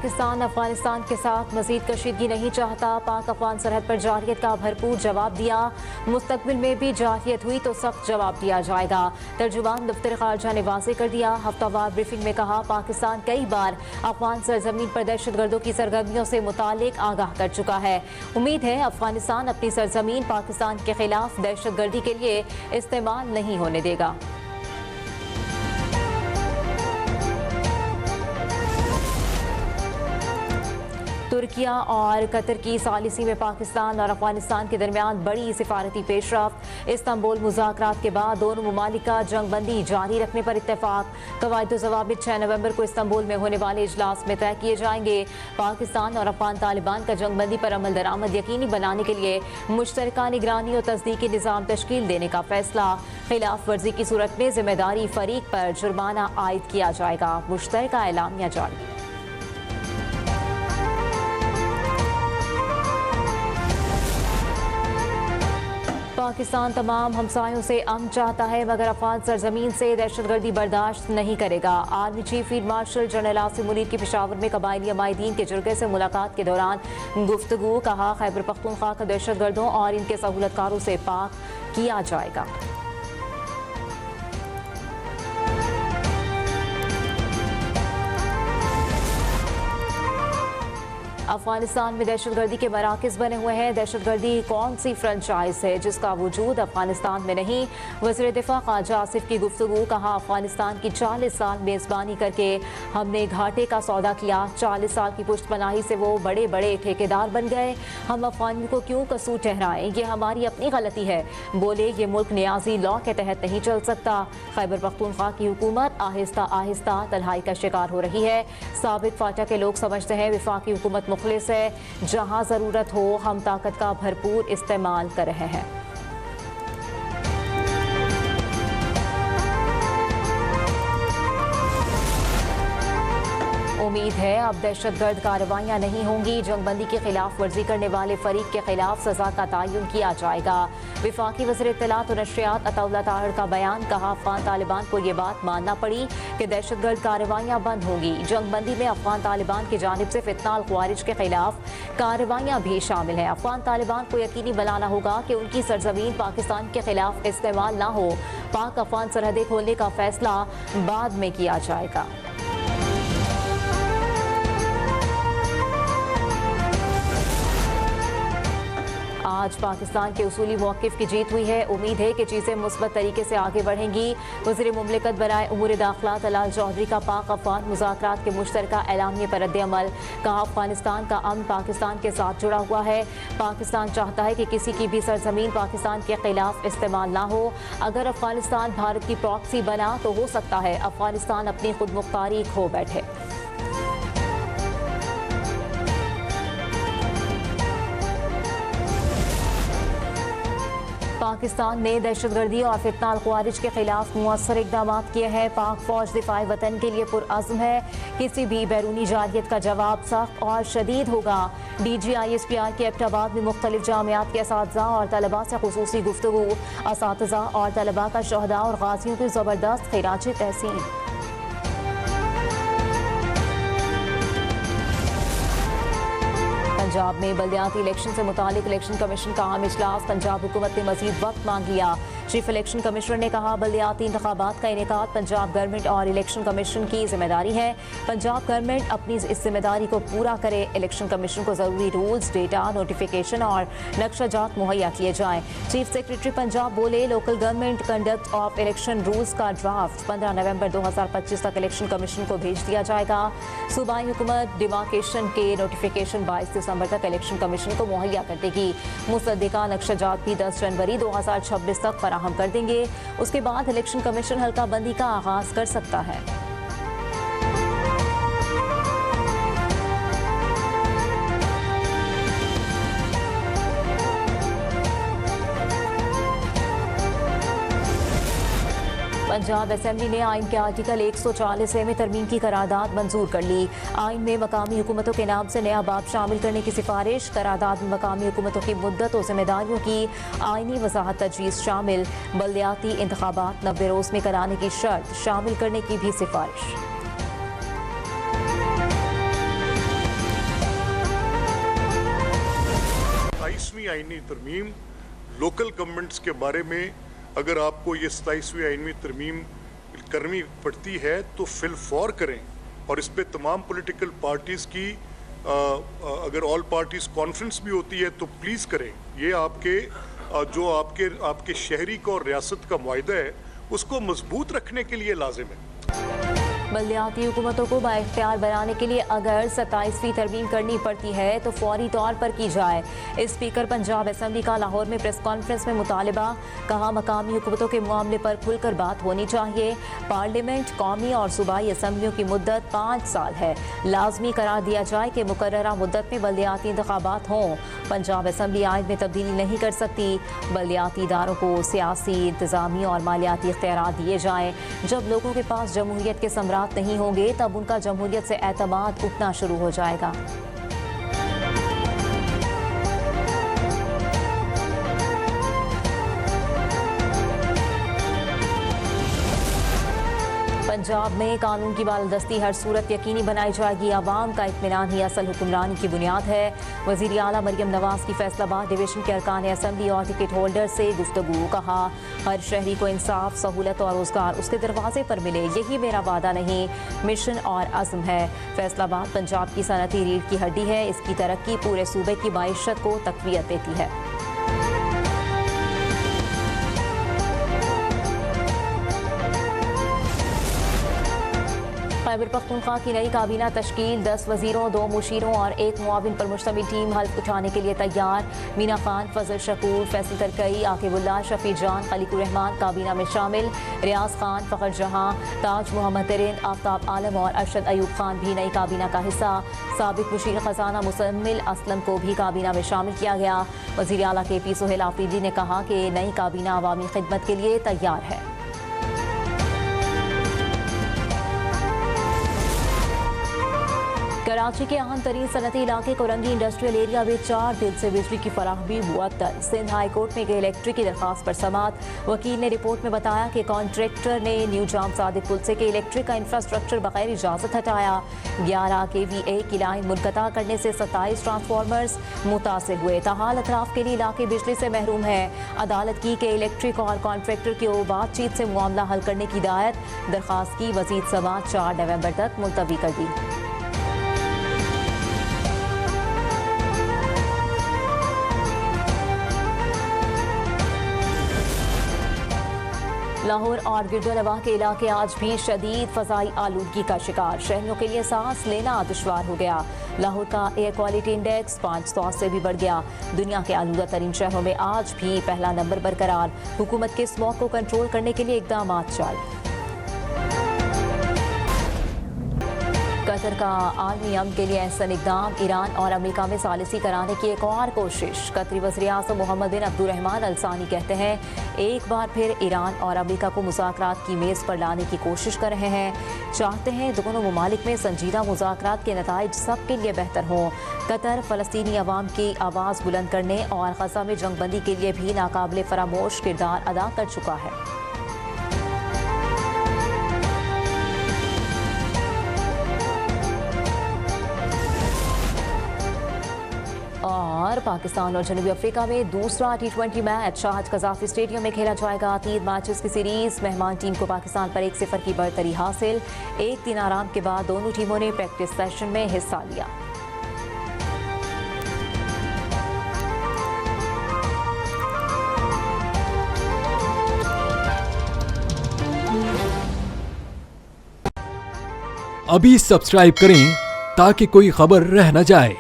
पाकिस्तान अफगानिस्तान के साथ मजीद कशीदगी नहीं चाहता। पाक अफगान सरहद पर जारियत का भरपूर जवाब दिया। मुस्तकबिल में भी जारियत हुई तो सख्त जवाब दिया जाएगा। तर्जुमान दफ्तर खारजा ने वाज़ेह कर दिया। हफ्तावार ब्रीफिंग में कहा, पाकिस्तान कई बार अफगान सरजमीन पर दहशतगर्दों की सरगर्मियों से मुतालिक आगाह कर चुका है। उम्मीद है अफगानिस्तान अपनी सरजमीन पाकिस्तान के खिलाफ दहशतगर्दी के लिए इस्तेमाल नहीं होने देगा। तुर्किया और कतर की सालिसी में पाकिस्तान और अफगानिस्तान के दरमियान बड़ी सिफारती पेशरफ्त। इस्तांबुल मुज़ाकरात के बाद दोनों ममालिक का जंगबंदी जारी रखने पर इत्तेफाक। कवायद ज़वाबित 6 नवंबर को इस्तांबुल में होने वाले इजलास में तय किए जाएंगे। पाकिस्तान और अफगान तालिबान का जंगबंदी पर अमल दरामद यकीनी बनाने के लिए मुश्तरका निगरानी और तस्दीकी निज़ाम तश्कील देने का फैसला। खिलाफ वर्जी की सूरत में जिम्मेदारी फरीक पर जुर्माना आयद किया जाएगा। मुश्तरका एलामिया जारी। पाकिस्तान तमाम हमसायों से अमन चाहता है, मगर अफगान सरजमीन से दहशतगर्दी बर्दाश्त नहीं करेगा। Army chief field marshal general Asim Munir की पेशावर में कबायली अमायदीन के जुर्गे से मुलाकात के दौरान गुफ्तगू। कहा, खैबर पख्तूनख्वा का दहशतगर्दों और इनके सहूलतकारों से पाक किया जाएगा। अफगानिस्तान में दहशतगर्दी के मराकज़ बने हुए हैं। दहशतगर्दी कौन सी फ्रेंचाइज है जिसका वजूद अफगानिस्तान में नहीं? वज़ीर दिफा ख्वाजा आसिफ की गुफ्तगू। कहा, अफगानिस्तान की 40 साल मेज़बानी करके हमने घाटे का सौदा किया। 40 साल की पुश्तपनाही से वो बड़े बड़े ठेकेदार बन गए। हम अफगानियों को क्यों कसूर ठहराएं? ये हमारी अपनी गलती है। बोले, ये मुल्क नियाजी लॉ के तहत नहीं चल सकता। खैबर पख्तूनख्वा की हुकूमत आहिस्ता आहिस्ता तन्हाई का शिकार हो रही है। साबित फाटा के लोग समझते हैं वफाकी हुकूमत मुखलिस है। जहां जरूरत हो हम ताकत का भरपूर इस्तेमाल कर रहे हैं। उम्मीद है अब दहशतगर्द कार्रवाइयां नहीं होंगी। जंगबंदी की खिलाफ वर्जी करने वाले फरीक के खिलाफ सजा का तयन किया जाएगा। वफाकी वज़ीर इत्तलात और नशरियात अताउल्लाह ताहिर का बयान। कहा, अफगान तालिबान को ये बात मानना पड़ी कि दहशतगर्द कार्रवाइयां बंद होंगी। जंगबंदी में अफगान तालिबान की जानिब से फितनाल ख्वारिज के खिलाफ कार्रवाइयां भी शामिल हैं। अफगान तालिबान को यकीनी बनाना होगा कि उनकी सरजमीन पाकिस्तान के खिलाफ इस्तेमाल ना हो। पाक अफगान सरहदें खोलने का फैसला बाद में किया जाएगा। आज पाकिस्तान के उसूली मौक़िफ़ की जीत हुई है। उम्मीद है कि चीज़ें मुस्बत तरीके से आगे बढ़ेंगी। वज़ीर मुमलिकत बराए उमूर दाखिला तलाल चौधरी का पाक अफगान मुज़ाकरात के मुश्तरका एलामिया पर रद्द-ए-अमल। कहा, अफगानिस्तान का अमन पाकिस्तान के साथ जुड़ा हुआ है। पाकिस्तान चाहता है कि किसी की भी सरजमीन पाकिस्तान के खिलाफ इस्तेमाल ना हो। अगर अफगानिस्तान भारत की प्रॉक्सी बना तो हो सकता है अफगानिस्तान अपनी खुद मुख्तारी खो बैठे। पाकिस्तान ने दहशतगर्दी और फितनाल ख्वारिज के खिलाफ मुअस्सर इक़दाम किए हैं। पाक फौज दिफाए वतन के लिए पुरअज़्म है। किसी भी बैरूनी जारियत का जवाब सख्त और शदीद होगा। DGISPR के एबटाबाद में मुख्तलिफ जामियात के असातिज़ा और तलबा से खुसूसी गुफ्तगू। असातिज़ा और तलबा का शहदा और गाज़ियों की ज़बरदस्त खिराज तहसीन। पंजाब में बल्दियाती इलेक्शन से मुतालिक इलेक्शन कमीशन का आम इजलास। पंजाब हुकूमत ने मजीद वक्त मांग लिया। चीफ इलेक्शन कमिश्नर ने कहा, बल्दियाती इंतखाबात का इनेकाद पंजाब गवर्नमेंट और इलेक्शन कमीशन की जिम्मेदारी है। पंजाब गवर्नमेंट अपनी इस जिम्मेदारी को पूरा करे। इलेक्शन कमीशन को जरूरी रूल्स, डेटा, नोटिफिकेशन और नक्शा जात मुहैया किए जाएं। चीफ सेक्रेटरी पंजाब बोले, local government conduct of election rules का ड्राफ्ट 15 नवंबर 2025 तक इलेक्शन कमीशन को भेज दिया जाएगा। सूबाई हुकूमत डिमार्केशन के नोटिफिकेशन 22 दिसंबर तक इलेक्शन कमीशन को मुहैया कर देगी। मुसद्दिका नक्शा जात भी 10 जनवरी 2026 तक फराहम कर देंगे। उसके बाद इलेक्शन कमीशन हल्का बंदी का आगाज कर सकता है। पंजाब असेंबली ने आइन के आर्टिकल 140A में तरमीम की करारदाद मंजूर कर ली। आइन में मकामी हुकूमतों के नाम से नया बाब शामिल करने की सिफारिश। करारदाद में मकामी हुकूमतों की मुद्दत और जिम्मेदारियों की आइनी वजाहत तजवीज़ शामिल। बल्दियाती इंतखाबात 90 रोज़ में कराने की शर्त शामिल करने की भी सिफारिश। आईनी तरमीम लोकल गवर्नमेंट्स के बारे में अगर आपको ये 27वीं आईनी तरमीम करनी पड़ती है तो फिलफौर करें और इस पे तमाम पॉलिटिकल पार्टीज़ की अगर ऑल पार्टीज़ कॉन्फ्रेंस भी होती है तो प्लीज़ करें। ये आपके जो आपके शहरी का और रियासत का मुआहदा है उसको मजबूत रखने के लिए लाजिम है। बल्दियाती हुकूमतों को बाइख्तियार बनाने के लिए अगर 27वीं तरमीम करनी पड़ती है तो फौरी तौर पर की जाए। स्पीकर पंजाब असम्बली का लाहौर में प्रेस कॉन्फ्रेंस में मुतालबा, कहा मकामी हुकूमतों के मामले पर खुलकर बात होनी चाहिए। पार्लियामेंट, कौमी और सूबाई असम्बलियों की मुद्दत 5 साल है, लाजमी करार दिया जाए कि मुकर्ररा मुद्दत में बल्दियाती इंतखाबात हों। पंजाब असम्बली आइन में तब्दीली नहीं कर सकती। बल्दियाती इदारों को सियासी, इंतजामी और मालियाती इख्तियारात दिए जाएँ। जब लोगों के पास जमहूरियत के सम्राट नहीं होंगे तब उनका जमहूरियत से एतमाद उठना शुरू हो जाएगा। पंजाब में कानून की बालदस्ती हर सूरत यकीनी बनाई जाएगी। आवाम का इत्मीनान ही असल हुक्मरानी की बुनियाद है। वज़ीर आला मरियम नवाज की फैसलाबाद डिवीजन के अरकान असम्बली और टिकट होल्डर से गुफ्तगू, कहा हर शहरी को इंसाफ, सहूलत और रोजगार उसके दरवाजे पर मिले, यही मेरा वादा नहीं, मिशन और अज़्म है। फैसलाबाद पंजाब की सनती रीढ़ की हड्डी है, इसकी तरक्की पूरे सूबे की माईशत को तक़वियत देती है। खैबर पख्तूनख्वा की नई काबीना तश्कील, 10 वजीरों, 2 मुशीरों और 1 मुआविन पर मुश्तमिल टीम हल्फ उठाने के लिए तैयार। मीना खान, फजल शकूर, फैसल तरकई, आकिबुल्लाह, शफी जान, खलीकुर रहमान काबीना में शामिल। रियाज खान, फ़खर जहां, ताज मोहम्मद तरीन, आफ्ताब आलम और अरशद अयूब खान भी नई काबीना का हिस्सा। साबिक मुशीर खजाना मुसम्मिल असलम को भी काबीना में शामिल किया गया। वज़ीर आला KP सोहेल आफरीदी ने कहा कि नई काबीना अवामी खिदमत के लिए तैयार है। कराची के अहम तरीन सनती इलाके कोरंगी इंडस्ट्रियल एरिया में 4 दिन से बिजली की फराहमी मुअत्तल। सिंध हाई कोर्ट में गए इलेक्ट्रिक की दरखास्त पर समाअत। वकील ने रिपोर्ट में बताया कि कॉन्ट्रैक्टर ने न्यू जाम सादिक पुल से के इलेक्ट्रिक का इंफ्रास्ट्रक्चर बगैर इजाजत हटाया। 11 kVA की लाइन मुनक़ता करने से 27 ट्रांसफार्मर्स मुतासिर हुए। ताहाल अतराफ के लिए इलाके बिजली से महरूम है। अदालत की के इलेक्ट्रिक और कॉन्ट्रैक्टर की बातचीत से मामला हल करने की हिदायत। दरखास्त की मज़ीद समाअत 4 नवंबर तक मुलतवी कर दी। लाहौर और गिरदोनवाह के इलाके आज भी शदीद फ़ज़ाई आलूदगी का शिकार। शहरियों के लिए सांस लेना दुश्वार हो गया। लाहौर का एयर क्वालिटी इंडेक्स 500 से भी बढ़ गया। दुनिया के आलूदा तरीन शहरों में आज भी पहला नंबर बरकरार। हुकूमत के स्मॉग को कंट्रोल करने के लिए इक़दाम जारी। कतर का आलमी अमन के लिए एहसन इक़दाम, ईरान और अमेरिका में सालिसी कराने की एक और कोशिश। कतरी वज़ीर-ए-आज़म मोहम्मद बिन अब्दुर्रहमान अल सानी कहते हैं एक बार फिर ईरान और अमेरिका को मुज़ाकरात की मेज़ पर लाने की कोशिश कर रहे हैं। चाहते हैं दोनों ममालिक में संजीदा मुज़ाकरात के नताइज सबके लिए बेहतर हों। कतर फ़लस्तीनी अवाम की आवाज़ बुलंद करने और ग़ज़ा में जंगबंदी के लिए भी नाकाबिले फरामोश किरदार अदा कर चुका है। और पाकिस्तान और जनूबी अफ्रीका में दूसरा T20 मैच शाहज कज़ाफ़ी स्टेडियम में खेला जाएगा। 3 मैचेस की सीरीज। मेहमान टीम को पाकिस्तान पर 1-0 की बढ़तरी हासिल। एक दिन आराम के बाद दोनों टीमों ने प्रैक्टिस सेशन में हिस्सा लिया। अभी सब्सक्राइब करें ताकि कोई खबर रह न जाए।